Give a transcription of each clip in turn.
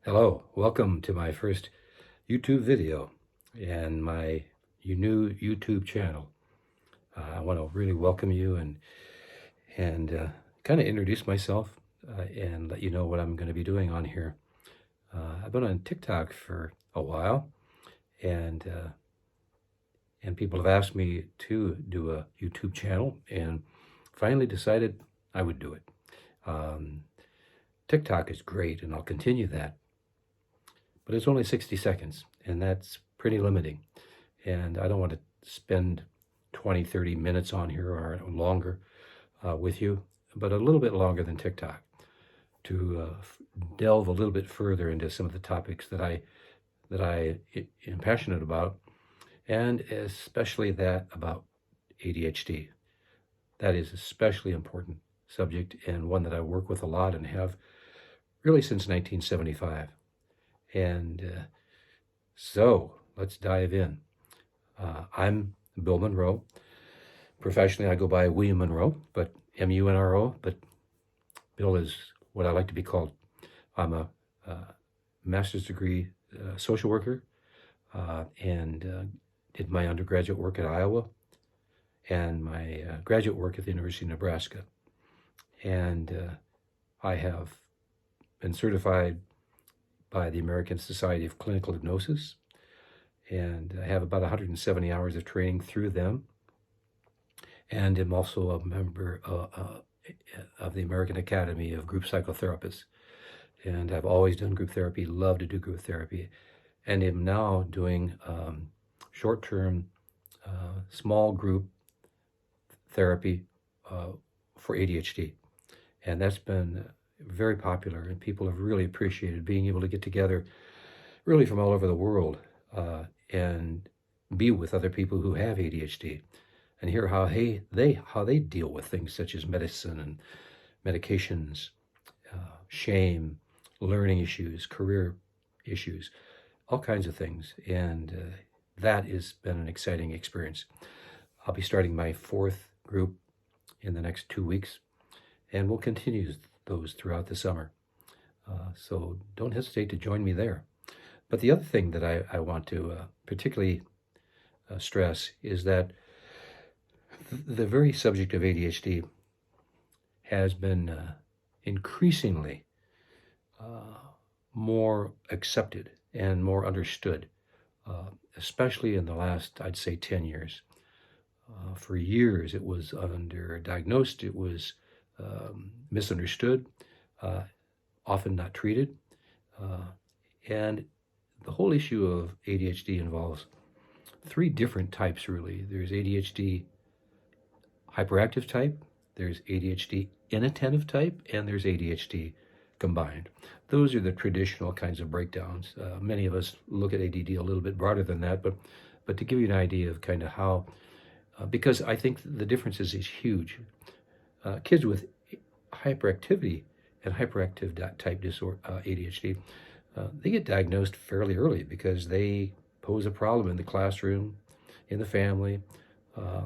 Hello, welcome to my first YouTube video and my new YouTube channel. I want to really welcome you and kind of introduce myself and let you know what I'm going to be doing on here. I've been on TikTok for a while, and people have asked me to do a YouTube channel, and finally decided I would do it. TikTok is great, and I'll continue that. But it's only 60 seconds, and that's pretty limiting. And I don't want to spend 20, 30 minutes on here or longer with you, but a little bit longer than TikTok to delve a little bit further into some of the topics that I am passionate about, and especially that about ADHD. That is especially important subject, and one that I work with a lot and have really since 1975. And so let's dive in. I'm Bill Munro. Professionally, I go by William Munro, but M-U-N-R-O, but Bill is what I like to be called. I'm a master's degree social worker and did my undergraduate work at Iowa and my graduate work at the University of Nebraska. And I have been certified by the American Society of Clinical Hypnosis, and I have about 170 hours of training through them, and am also a member of the American Academy of Group Psychotherapists. And I've always done group therapy, love to do group therapy, and am now doing short-term, small group therapy for ADHD. And that's been very popular, and people have really appreciated being able to get together really from all over the world and be with other people who have ADHD and hear how they deal with things such as medicine and medications, shame, learning issues, career issues, all kinds of things. And that has been an exciting experience. I'll be starting my 4th group in the next 2 weeks, and we'll continue those throughout the summer. So don't hesitate to join me there. But the other thing that I want to particularly stress is that the very subject of ADHD has been increasingly more accepted and more understood, especially in the last, I'd say, 10 years. For years, it was underdiagnosed, it was misunderstood, often not treated. And the whole issue of ADHD involves 3 different types, really. There's ADHD hyperactive type, there's ADHD inattentive type, and there's ADHD combined. Those are the traditional kinds of breakdowns. Many of us look at ADD a little bit broader than that, but to give you an idea of kind of how, because I think the differences is huge. Kids with hyperactivity and hyperactive type disorder, ADHD, they get diagnosed fairly early because they pose a problem in the classroom, in the family.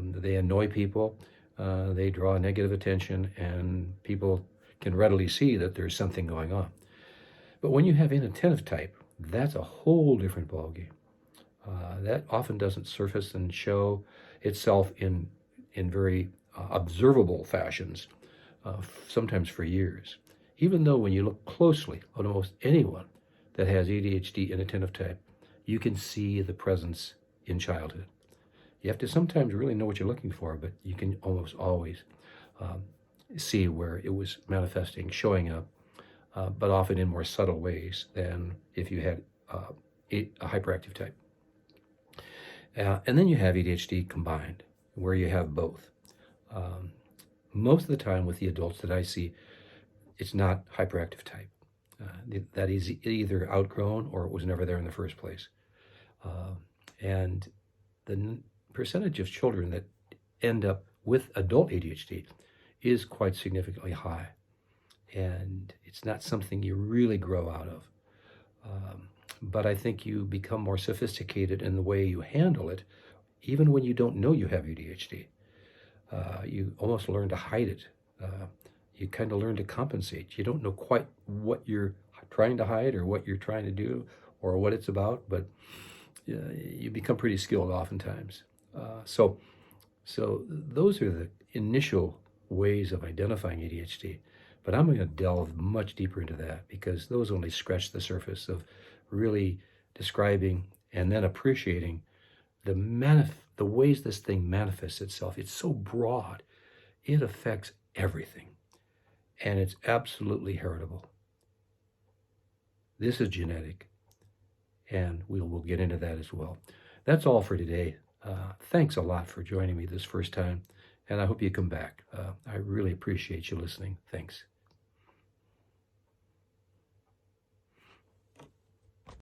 They annoy people, they draw negative attention, and people can readily see that there's something going on. But when you have inattentive type, that's a whole different ballgame. That often doesn't surface and show itself in very observable fashions, sometimes for years. Even though when you look closely at almost anyone that has ADHD inattentive type, you can see the presence in childhood. You have to sometimes really know what you're looking for, but you can almost always see where it was manifesting, showing up, but often in more subtle ways than if you had a hyperactive type. And then you have ADHD combined, where you have both. Most of the time with the adults that I see, it's not hyperactive type. That is either outgrown or it was never there in the first place. And the percentage of children that end up with adult ADHD is quite significantly high. And it's not something you really grow out of. But I think you become more sophisticated in the way you handle it, even when you don't know you have ADHD. You almost learn to hide it. You kind of learn to compensate. You don't know quite what you're trying to hide or what you're trying to do or what it's about, but you become pretty skilled oftentimes. So those are the initial ways of identifying ADHD. But I'm going to delve much deeper into that because those only scratch the surface of really describing and then appreciating the ways this thing manifests itself. It's so broad. It affects everything. And it's absolutely heritable. This is genetic. And we'll get into that as well. That's all for today. Thanks a lot for joining me this first time. And I hope you come back. I really appreciate you listening. Thanks.